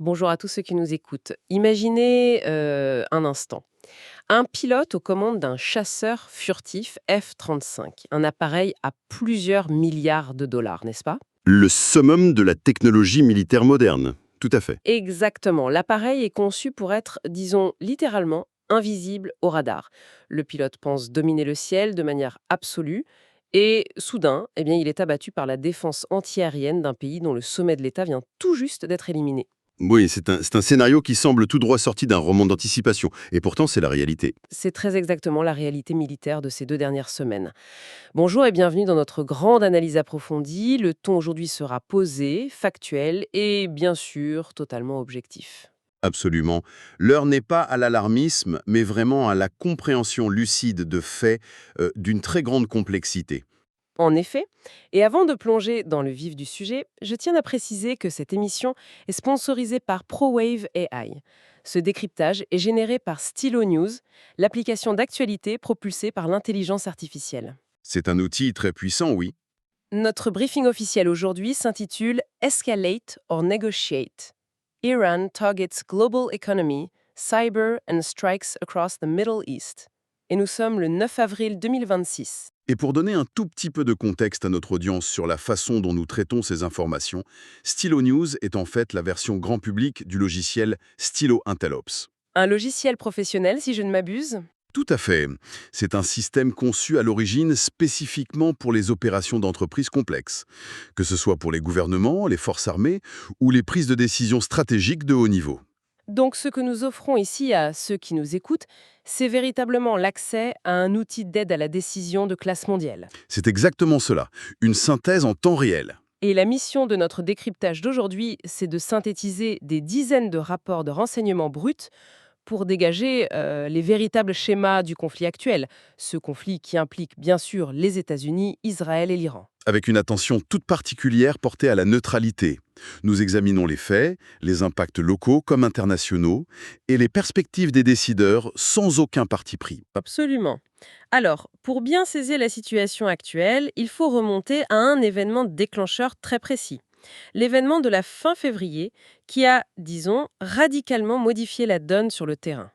Bonjour à tous ceux qui nous écoutent. Imaginez un instant. Un pilote aux commandes d'un chasseur furtif F-35, un appareil à plusieurs milliards de dollars, n'est-ce pas? Le summum de la technologie militaire moderne. Tout à fait. Exactement. L'appareil est conçu pour être, disons, littéralement invisible au radar. Le pilote pense dominer le ciel de manière absolue et soudain, eh bien, il est abattu par la défense antiaérienne d'un pays dont le sommet de l'État vient tout juste d'être éliminé. Oui, c'est un scénario qui semble tout droit sorti d'un roman d'anticipation. Et pourtant, c'est la réalité. C'est très exactement la réalité militaire de ces 2 dernières semaines. Bonjour et bienvenue dans notre grande analyse approfondie. Le ton aujourd'hui sera posé, factuel et bien sûr totalement objectif. Absolument. L'heure n'est pas à l'alarmisme, mais vraiment à la compréhension lucide de faits d'une très grande complexité. En effet, et avant de plonger dans le vif du sujet, je tiens à préciser que cette émission est sponsorisée par ProWave AI. Ce décryptage est généré par Stylo News, l'application d'actualité propulsée par l'intelligence artificielle. C'est un outil très puissant, oui. Notre briefing officiel aujourd'hui s'intitule Escalate or Negotiate. Iran targets global economy, cyber and strikes across the Middle East. Et nous sommes le 9 avril 2026. Et pour donner un tout petit peu de contexte à notre audience sur la façon dont nous traitons ces informations, Stylo News est en fait la version grand public du logiciel Stylo Intellops. Un logiciel professionnel, si je ne m'abuse. Tout à fait. C'est un système conçu à l'origine spécifiquement pour les opérations d'entreprise complexes, que ce soit pour les gouvernements, les forces armées ou les prises de décision stratégiques de haut niveau. Donc ce que nous offrons ici à ceux qui nous écoutent, c'est véritablement l'accès à un outil d'aide à la décision de classe mondiale. C'est exactement cela, une synthèse en temps réel. Et la mission de notre décryptage d'aujourd'hui, c'est de synthétiser des dizaines de rapports de renseignements bruts pour dégager les véritables schémas du conflit actuel. Ce conflit qui implique bien sûr les États-Unis, Israël et l'Iran. Avec une attention toute particulière portée à la neutralité. Nous examinons les faits, les impacts locaux comme internationaux, et les perspectives des décideurs sans aucun parti pris. Absolument. Alors, pour bien saisir la situation actuelle, il faut remonter à un événement déclencheur très précis. L'événement de la fin février qui a, disons, radicalement modifié la donne sur le terrain.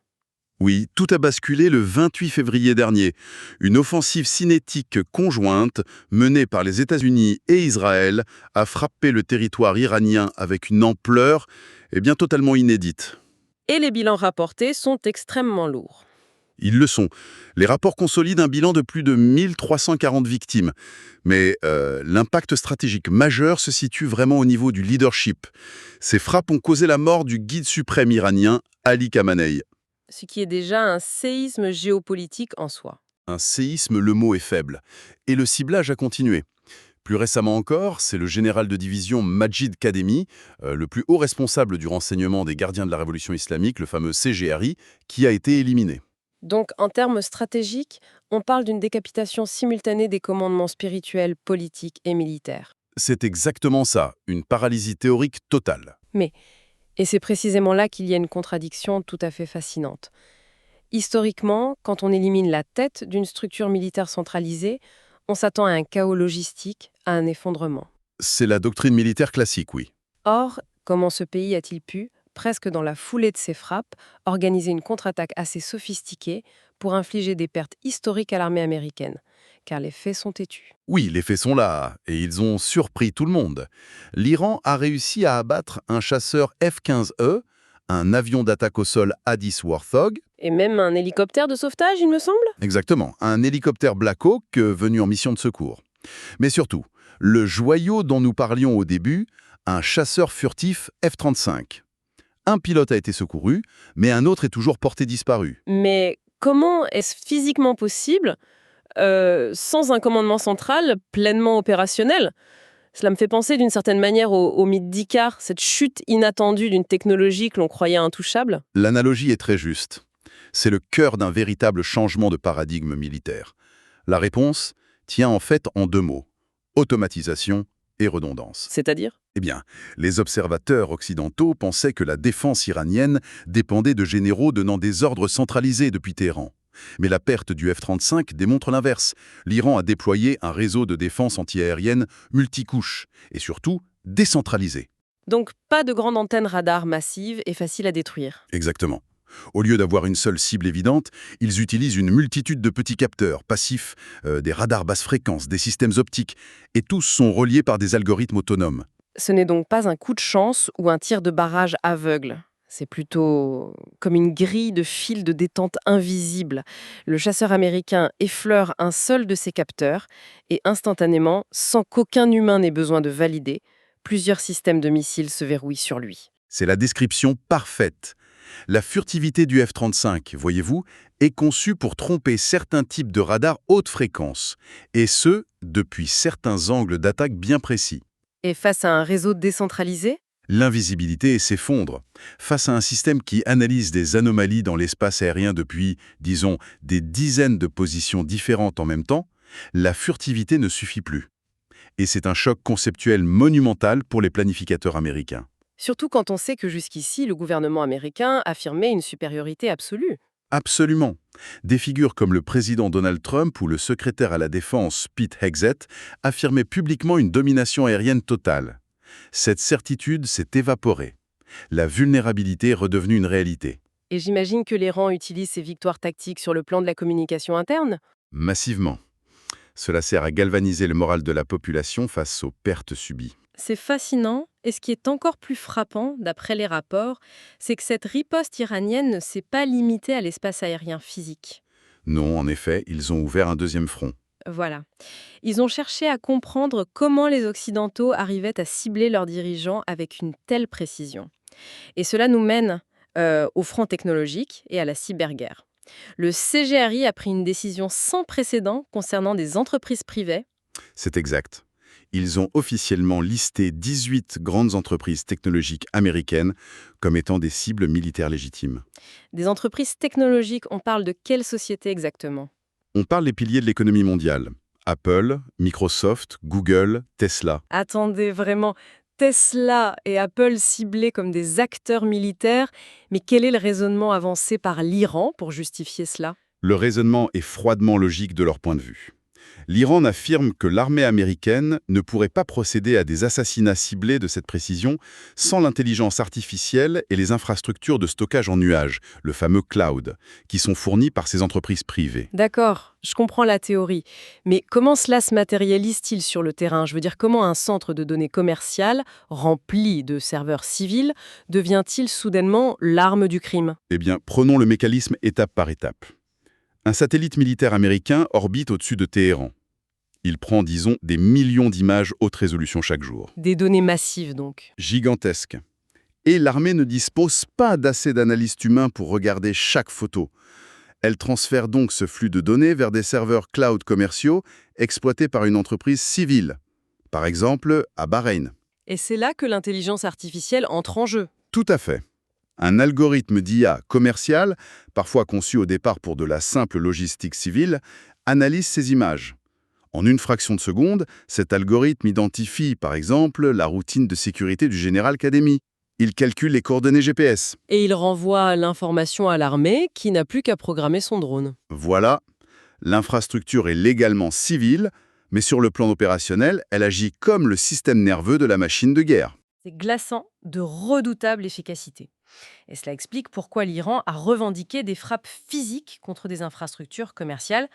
Oui, tout a basculé le 28 février dernier. Une offensive cinétique conjointe, menée par les États-Unis et Israël, a frappé le territoire iranien avec une ampleur bien totalement inédite. Et les bilans rapportés sont extrêmement lourds. Ils le sont. Les rapports consolident un bilan de plus de 1340 victimes. Mais l'impact stratégique majeur se situe vraiment au niveau du leadership. Ces frappes ont causé la mort du guide suprême iranien, Ali Khamenei. Ce qui est déjà un séisme géopolitique en soi. Un séisme, le mot est faible. Et le ciblage a continué. Plus récemment encore, c'est le général de division Majid Kademi, le plus haut responsable du renseignement des gardiens de la révolution islamique, le fameux CGRI, qui a été éliminé. Donc, en termes stratégiques, on parle d'une décapitation simultanée des commandements spirituels, politiques et militaires. C'est exactement ça, une paralysie théorique totale. Mais, et c'est précisément là qu'il y a une contradiction tout à fait fascinante. Historiquement, quand on élimine la tête d'une structure militaire centralisée, on s'attend à un chaos logistique, à un effondrement. C'est la doctrine militaire classique, oui. Or, comment ce pays a-t-il pu, presque dans la foulée de ses frappes, organiser une contre-attaque assez sophistiquée pour infliger des pertes historiques à l'armée américaine? Car les faits sont têtus. Oui, les faits sont là, et ils ont surpris tout le monde. L'Iran a réussi à abattre un chasseur F-15E, un avion d'attaque au sol A-10 Warthog, Et même un hélicoptère de sauvetage, il me semble? exactement, un hélicoptère Black Hawk venu en mission de secours. Mais surtout, le joyau dont nous parlions au début, un chasseur furtif F-35. Un pilote a été secouru, mais un autre est toujours porté disparu. Mais comment est-ce physiquement possible sans un commandement central pleinement opérationnel? Cela me fait penser d'une certaine manière au mythe d'Icare, cette chute inattendue d'une technologie que l'on croyait intouchable. L'analogie est très juste. C'est le cœur d'un véritable changement de paradigme militaire. La réponse tient en fait en deux mots, automatisation et redondance. C'est-à-dire? Eh bien, les observateurs occidentaux pensaient que la défense iranienne dépendait de généraux donnant des ordres centralisés depuis Téhéran. Mais la perte du F-35 démontre l'inverse. L'Iran a déployé un réseau de défense antiaérienne multicouche et surtout décentralisé. Donc pas de grande antenne radar massive et facile à détruire. Exactement. Au lieu d'avoir une seule cible évidente, ils utilisent une multitude de petits capteurs passifs, des radars basse fréquence, des systèmes optiques, et tous sont reliés par des algorithmes autonomes. Ce n'est donc pas un coup de chance ou un tir de barrage aveugle. C'est plutôt comme une grille de fils de détente invisible. Le chasseur américain effleure un seul de ses capteurs et instantanément, sans qu'aucun humain n'ait besoin de valider, plusieurs systèmes de missiles se verrouillent sur lui. C'est la description parfaite. La furtivité du F-35, voyez-vous, est conçue pour tromper certains types de radars haute fréquence, et ce, depuis certains angles d'attaque bien précis. Et face à un réseau décentralisé, L'invisibilité s'effondre. Face à un système qui analyse des anomalies dans l'espace aérien depuis, disons, des dizaines de positions différentes en même temps, la furtivité ne suffit plus. Et c'est un choc conceptuel monumental pour les planificateurs américains. surtout quand on sait que jusqu'ici, le gouvernement américain affirmait une supériorité absolue. Absolument. Des figures comme le président Donald Trump ou le secrétaire à la Défense Pete Hegseth affirmaient publiquement une domination aérienne totale. Cette certitude s'est évaporée. La vulnérabilité est redevenue une réalité. Et j'imagine que l'Iran utilise ses victoires tactiques sur le plan de la communication interne. Massivement. Cela sert à galvaniser le moral de la population face aux pertes subies. C'est fascinant, et ce qui est encore plus frappant, d'après les rapports, c'est que cette riposte iranienne ne s'est pas limitée à l'espace aérien physique. Non, en effet, ils ont ouvert un deuxième front. Voilà. Ils ont cherché à comprendre comment les Occidentaux arrivaient à cibler leurs dirigeants avec une telle précision. Et cela nous mène au front technologique et à la cyberguerre. Le CGRI a pris une décision sans précédent concernant des entreprises privées. C'est exact. Ils ont officiellement listé 18 grandes entreprises technologiques américaines comme étant des cibles militaires légitimes. Des entreprises technologiques, on parle de quelle société exactement? On parle des piliers de l'économie mondiale. Apple, Microsoft, Google, Tesla. Attendez, vraiment, Tesla et Apple ciblés comme des acteurs militaires, mais quel est le raisonnement avancé par l'Iran pour justifier cela? Le raisonnement est froidement logique de leur point de vue. L'Iran affirme que l'armée américaine ne pourrait pas procéder à des assassinats ciblés de cette précision sans l'intelligence artificielle et les infrastructures de stockage en nuage, le fameux cloud, qui sont fournis par ces entreprises privées. D'accord, je comprends la théorie, mais comment cela se matérialise-t-il sur le terrain? Je veux dire, comment un centre de données commercial, rempli de serveurs civils, devient-il soudainement l'arme du crime? Eh bien, prenons le mécanisme étape par étape. Un satellite militaire américain orbite au-dessus de Téhéran. Il prend, disons, des millions d'images haute résolution chaque jour. Des données massives, donc. Gigantesques. Et l'armée ne dispose pas d'assez d'analystes humains pour regarder chaque photo. Elle transfère donc ce flux de données vers des serveurs cloud commerciaux exploités par une entreprise civile. Par exemple, à Bahreïn. Et c'est là que l'intelligence artificielle entre en jeu. Tout à fait. Un algorithme d'IA commercial, parfois conçu au départ pour de la simple logistique civile, analyse ces images. En une fraction de seconde, cet algorithme identifie, par exemple, la routine de sécurité du général Kademi. Il calcule les coordonnées GPS. Et il renvoie l'information à l'armée qui n'a plus qu'à programmer son drone. Voilà, l'infrastructure est légalement civile, mais sur le plan opérationnel, elle agit comme le système nerveux de la machine de guerre. C'est glaçant, de redoutable efficacité. Et cela explique pourquoi l'Iran a revendiqué des frappes physiques contre des infrastructures commerciales.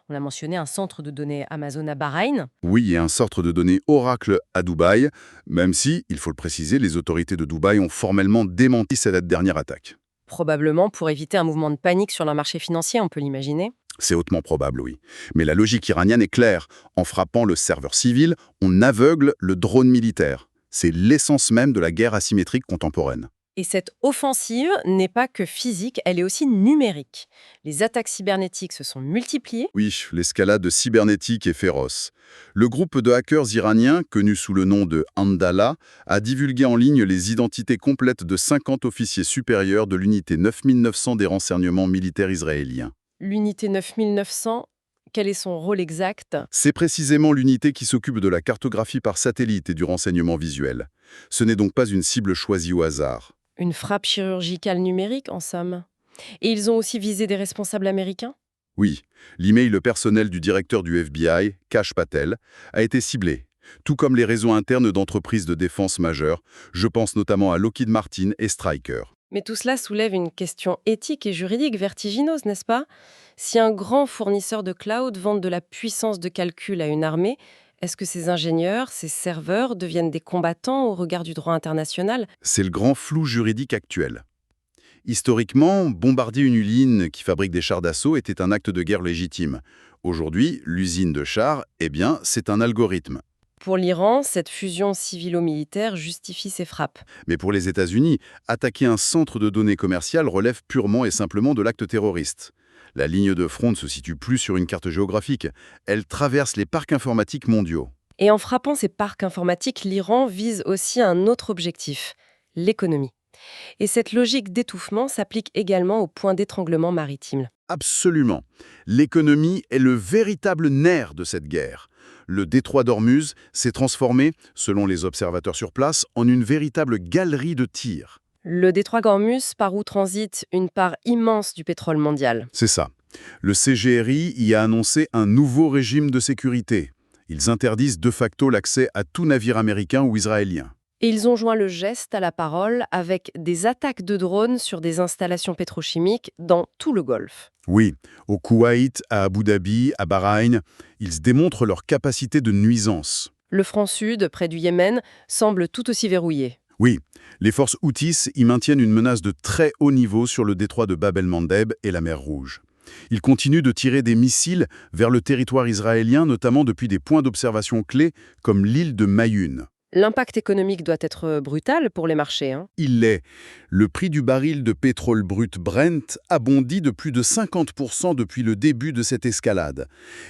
On a mentionné un centre de données Amazon à Bahreïn. Oui, et un centre de données Oracle à Dubaï, même si, il faut le préciser, les autorités de Dubaï ont formellement démenti cette dernière attaque. Probablement pour éviter un mouvement de panique sur leur marché financier, on peut l'imaginer. C'est hautement probable, oui. Mais la logique iranienne est claire. En frappant le serveur civil, on aveugle le drone militaire. C'est l'essence même de la guerre asymétrique contemporaine. Et cette offensive n'est pas que physique, elle est aussi numérique. Les attaques cybernétiques se sont multipliées. Oui, l'escalade cybernétique est féroce. Le groupe de hackers iraniens, connu sous le nom de Andala, a divulgué en ligne les identités complètes de 50 officiers supérieurs de l'unité 9900 des renseignements militaires israéliens. L'unité 9900, quel est son rôle exact? C'est précisément l'unité qui s'occupe de la cartographie par satellite et du renseignement visuel. Ce n'est donc pas une cible choisie au hasard. Une frappe chirurgicale numérique, en somme. Et ils ont aussi visé des responsables américains? Oui, l'email personnel du directeur du FBI, Kash Patel, a été ciblé. tout comme les réseaux internes d'entreprises de défense majeures. Je pense notamment à Lockheed Martin et Stryker. Mais tout cela soulève une question éthique et juridique vertigineuse, n'est-ce pas? Si un grand fournisseur de cloud vend de la puissance de calcul à une armée, est-ce que ces ingénieurs, ces serveurs deviennent des combattants au regard du droit international? C'est le grand flou juridique actuel. Historiquement, bombarder une usine qui fabrique des chars d'assaut était un acte de guerre légitime. Aujourd'hui, l'usine de chars, eh bien, c'est un algorithme. Pour l'Iran, cette fusion civilo-militaire justifie ces frappes. Mais pour les États-Unis, attaquer un centre de données commerciales relève purement et simplement de l'acte terroriste. La ligne de front ne se situe plus sur une carte géographique, elle traverse les parcs informatiques mondiaux. Et en frappant ces parcs informatiques, l'Iran vise aussi un autre objectif, l'économie. Et cette logique d'étouffement s'applique également au point d'étranglement maritime. Absolument. L'économie est le véritable nerf de cette guerre. Le détroit d'Ormuz s'est transformé, selon les observateurs sur place, en une véritable galerie de tirs. Le détroit d'Ormuz, par où transite une part immense du pétrole mondial. C'est ça. Le CGRI y a annoncé un nouveau régime de sécurité. Ils interdisent de facto l'accès à tout navire américain ou israélien. Et ils ont joint le geste à la parole avec des attaques de drones sur des installations pétrochimiques dans tout le Golfe. Oui, au Koweït, à Abu Dhabi, à Bahreïn, ils démontrent leur capacité de nuisance. Le front sud, près du Yémen, semble tout aussi verrouillé. Oui, les forces Houthis y maintiennent une menace de très haut niveau sur le détroit de Bab el-Mandeb et la mer Rouge. Ils continuent de tirer des missiles vers le territoire israélien, notamment depuis des points d'observation clés comme l'île de Mayoun. L'impact économique doit être brutal pour les marchés. Il l'est. Le prix du baril de pétrole brut Brent a bondi de plus de 50% depuis le début de cette escalade.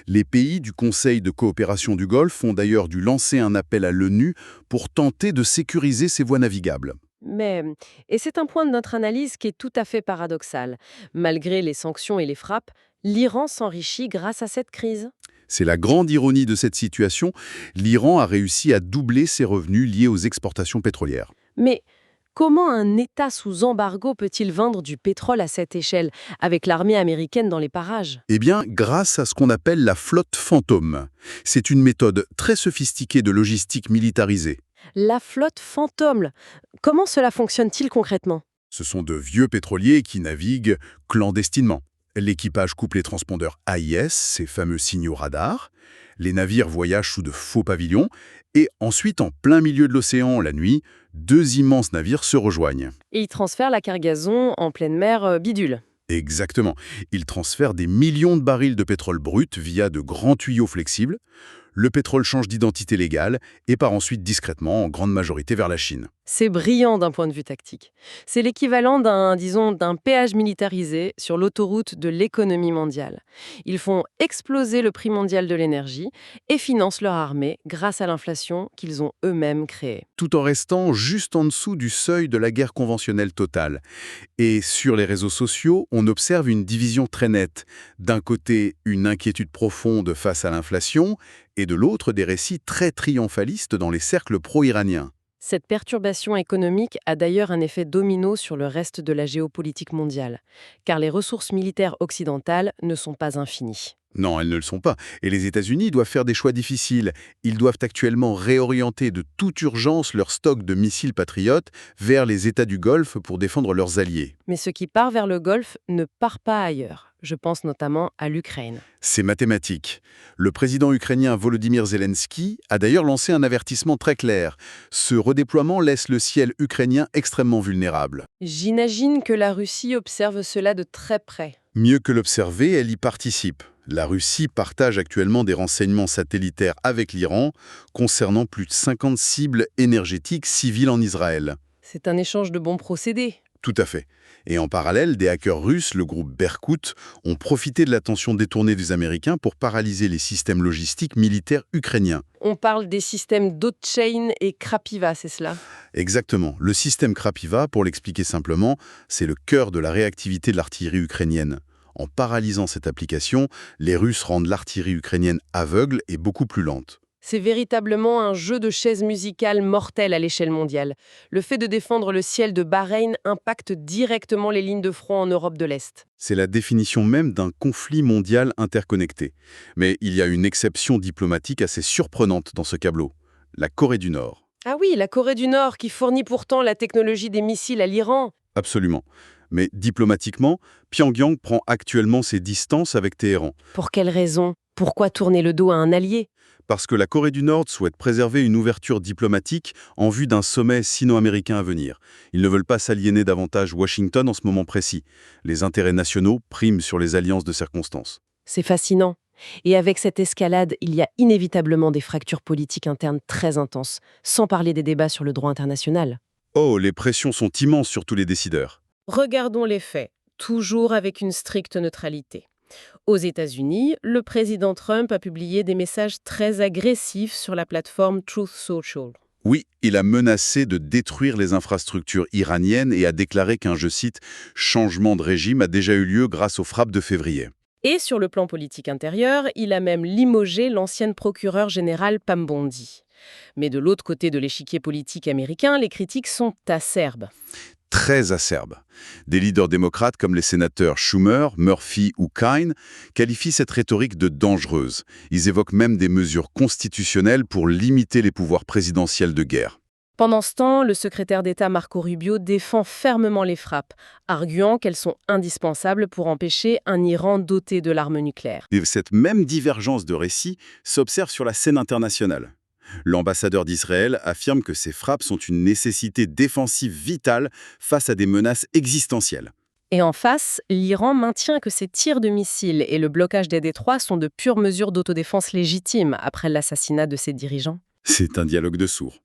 Les pays du Conseil de coopération du Golfe ont d'ailleurs dû lancer un appel à l'ONU pour tenter de sécuriser ces voies navigables. Et c'est un point de notre analyse qui est tout à fait paradoxal. Malgré les sanctions et les frappes, l'Iran s'enrichit grâce à cette crise. C'est la grande ironie de cette situation. L'Iran a réussi à doubler ses revenus liés aux exportations pétrolières. Mais comment un État sous embargo peut-il vendre du pétrole à cette échelle, avec l'armée américaine dans les parages? Eh bien, grâce à ce qu'on appelle la flotte fantôme. C'est une méthode très sophistiquée de logistique militarisée. La flotte fantôme. Comment cela fonctionne-t-il concrètement? Ce sont de vieux pétroliers qui naviguent clandestinement. L'équipage coupe les transpondeurs AIS, ces fameux signaux radars. Les navires voyagent sous de faux pavillons. Et ensuite, en plein milieu de l'océan, la nuit, deux immenses navires se rejoignent. Et ils transfèrent la cargaison en pleine mer bidule. Exactement. Ils transfèrent des millions de barils de pétrole brut via de grands tuyaux flexibles. Le pétrole change d'identité légale et part ensuite discrètement, en grande majorité, vers la Chine. C'est brillant d'un point de vue tactique. C'est l'équivalent d'un péage militarisé sur l'autoroute de l'économie mondiale. Ils font exploser le prix mondial de l'énergie et financent leur armée grâce à l'inflation qu'ils ont eux-mêmes créée. Tout en restant juste en dessous du seuil de la guerre conventionnelle totale. Et sur les réseaux sociaux, on observe une division très nette. D'un côté, une inquiétude profonde face à l'inflation, et de l'autre, des récits très triomphalistes dans les cercles pro-iraniens. Cette perturbation économique a d'ailleurs un effet domino sur le reste de la géopolitique mondiale, car les ressources militaires occidentales ne sont pas infinies. Non, elles ne le sont pas. Et les États-Unis doivent faire des choix difficiles. Ils doivent actuellement réorienter de toute urgence leur stock de missiles patriotes vers les États du Golfe pour défendre leurs alliés. Mais ce qui part vers le Golfe ne part pas ailleurs. Je pense notamment à l'Ukraine. C'est mathématique. Le président ukrainien Volodymyr Zelensky a d'ailleurs lancé un avertissement très clair. Ce redéploiement laisse le ciel ukrainien extrêmement vulnérable. J'imagine que la Russie observe cela de très près. Mieux que l'observer, elle y participe. La Russie partage actuellement des renseignements satellitaires avec l'Iran concernant plus de 50 cibles énergétiques civiles en Israël. C'est un échange de bons procédés. Tout à fait. Et en parallèle, des hackers russes, le groupe Berkut, ont profité de l'attention détournée des Américains pour paralyser les systèmes logistiques militaires ukrainiens. On parle des systèmes Dotchain et Krapiva, c'est cela? Exactement. Le système Krapiva, pour l'expliquer simplement, c'est le cœur de la réactivité de l'artillerie ukrainienne. En paralysant cette application, les Russes rendent l'artillerie ukrainienne aveugle et beaucoup plus lente. C'est véritablement un jeu de chaises musicales mortel à l'échelle mondiale. Le fait de défendre le ciel de Bahreïn impacte directement les lignes de front en Europe de l'Est. C'est la définition même d'un conflit mondial interconnecté. Mais il y a une exception diplomatique assez surprenante dans ce tableau. la Corée du Nord. Ah oui, la Corée du Nord qui fournit pourtant la technologie des missiles à l'Iran. Absolument. Mais diplomatiquement, Pyongyang prend actuellement ses distances avec Téhéran. Pour quelle raison? Pourquoi tourner le dos à un allié? Parce que la Corée du Nord souhaite préserver une ouverture diplomatique en vue d'un sommet sino-américain à venir. Ils ne veulent pas s'aliéner davantage Washington en ce moment précis. Les intérêts nationaux priment sur les alliances de circonstances. C'est fascinant. Et avec cette escalade, il y a inévitablement des fractures politiques internes très intenses, sans parler des débats sur le droit international. Oh, les pressions sont immenses sur tous les décideurs. Regardons les faits, toujours avec une stricte neutralité. Aux États-Unis, le président Trump a publié des messages très agressifs sur la plateforme Truth Social. Oui, il a menacé de détruire les infrastructures iraniennes et a déclaré qu'un, je cite, « changement de régime a déjà eu lieu grâce aux frappes de février ». Et sur le plan politique intérieur, il a même limogé l'ancienne procureure générale Pam Bondi. Mais de l'autre côté de l'échiquier politique américain, les critiques sont acerbes. Très acerbe. Des leaders démocrates comme les sénateurs Schumer, Murphy ou Kine qualifient cette rhétorique de dangereuse. Ils évoquent même des mesures constitutionnelles pour limiter les pouvoirs présidentiels de guerre. Pendant ce temps, le secrétaire d'État Marco Rubio défend fermement les frappes, arguant qu'elles sont indispensables pour empêcher un Iran doté de l'arme nucléaire. Et cette même divergence de récits s'observe sur la scène internationale. L'ambassadeur d'Israël affirme que ces frappes sont une nécessité défensive vitale face à des menaces existentielles. Et en face, l'Iran maintient que ces tirs de missiles et le blocage des détroits sont de pures mesures d'autodéfense légitimes après l'assassinat de ses dirigeants. C'est un dialogue de sourds.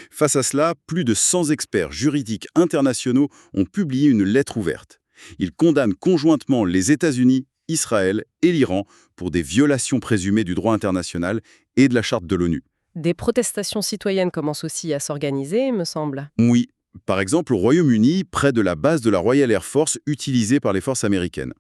Face à cela, plus de 100 experts juridiques internationaux ont publié une lettre ouverte. Ils condamnent conjointement les États-Unis, Israël et l'Iran pour des violations présumées du droit international et de la charte de l'ONU. Des protestations citoyennes commencent aussi à s'organiser, me semble. Oui, par exemple au Royaume-Uni, près de la base de la Royal Air Force utilisée par les forces américaines.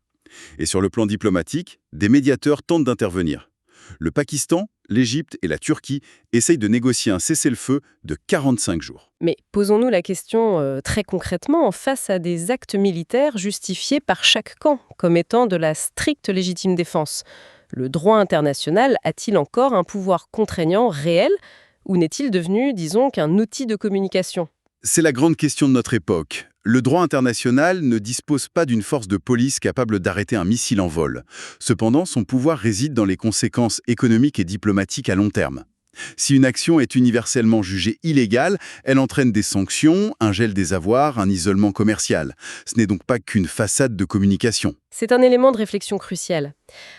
Et sur le plan diplomatique, des médiateurs tentent d'intervenir. Le Pakistan, l'Égypte et la Turquie essayent de négocier un cessez-le-feu de 45 jours. Mais posons-nous la question très concrètement face à des actes militaires justifiés par chaque camp comme étant de la stricte légitime défense. Le droit international a-t-il encore un pouvoir contraignant réel ou n'est-il devenu, disons, qu'un outil de communication? C'est la grande question de notre époque. Le droit international ne dispose pas d'une force de police capable d'arrêter un missile en vol. Cependant, son pouvoir réside dans les conséquences économiques et diplomatiques à long terme. Si une action est universellement jugée illégale, elle entraîne des sanctions, un gel des avoirs, un isolement commercial. Ce n'est donc pas qu'une façade de communication. C'est un élément de réflexion crucial.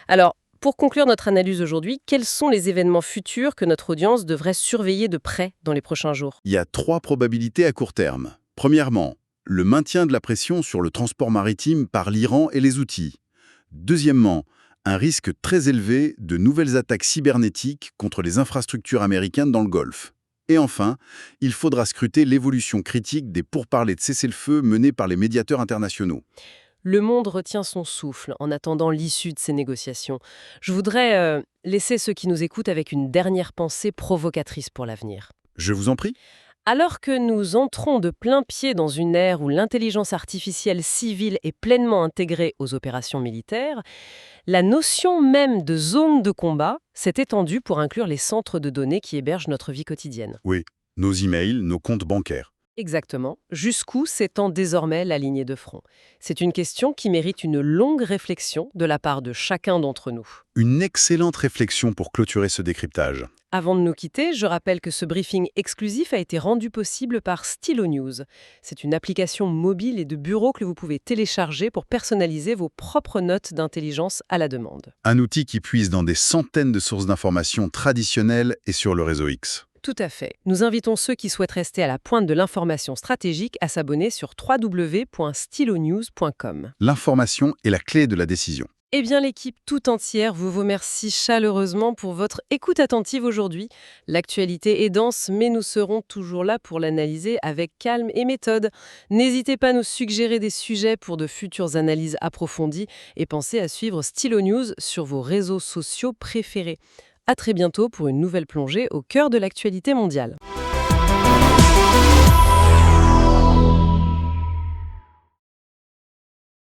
Alors, pour conclure notre analyse aujourd'hui, quels sont les événements futurs que notre audience devrait surveiller de près dans les prochains jours? Il y a 3 probabilités à court terme. Premièrement, le maintien de la pression sur le transport maritime par l'Iran et les Houthis. Deuxièmement, un risque très élevé de nouvelles attaques cybernétiques contre les infrastructures américaines dans le Golfe. Et enfin, il faudra scruter l'évolution critique des pourparlers de cessez-le-feu menés par les médiateurs internationaux. Le monde retient son souffle en attendant l'issue de ces négociations. Je voudrais laisser ceux qui nous écoutent avec une dernière pensée provocatrice pour l'avenir. Je vous en prie. Alors que nous entrons de plein pied dans une ère où l'intelligence artificielle civile est pleinement intégrée aux opérations militaires, la notion même de zone de combat s'est étendue pour inclure les centres de données qui hébergent notre vie quotidienne. Oui, nos emails, nos comptes bancaires. Exactement. Jusqu'où s'étend désormais la lignée de front? C'est une question qui mérite une longue réflexion de la part de chacun d'entre nous. Une excellente réflexion pour clôturer ce décryptage. Avant de nous quitter, je rappelle que ce briefing exclusif a été rendu possible par Stylo News. C'est une application mobile et de bureau que vous pouvez télécharger pour personnaliser vos propres notes d'intelligence à la demande. Un outil qui puise dans des centaines de sources d'informations traditionnelles et sur le réseau X. Tout à fait. Nous invitons ceux qui souhaitent rester à la pointe de l'information stratégique à s'abonner sur www.stylonews.com. L'information est la clé de la décision. Eh bien, l'équipe tout entière vous remercie chaleureusement pour votre écoute attentive aujourd'hui. L'actualité est dense, mais nous serons toujours là pour l'analyser avec calme et méthode. N'hésitez pas à nous suggérer des sujets pour de futures analyses approfondies et pensez à suivre Stylo News sur vos réseaux sociaux préférés. À très bientôt pour une nouvelle plongée au cœur de l'actualité mondiale.